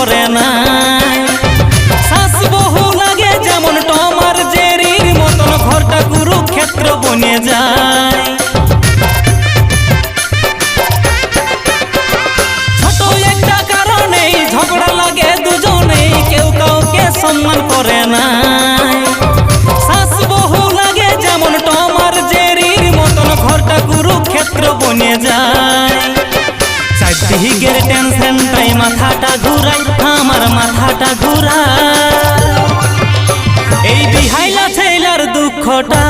করে না। শ্বাস বহু লাগে যেমন টম আর জেরির মতন, ঘরটা কুরুক্ষেত্র বনে যায়। ছোট একটা কারণেই ঝগড়া লাগে দুজনেই, কেউ কাউকে সম্মান করে না। শ্বাস বহু লাগে যেমন টম আর জেরির মতন, ঘরটা কুরুক্ষেত্র বনে যায়। চারদিকের টেনশনটাই মাথাটা ঘুরাই, আমার মাথাটা ঘুরায়। এই বিহাইলা ছেলার দুঃখটা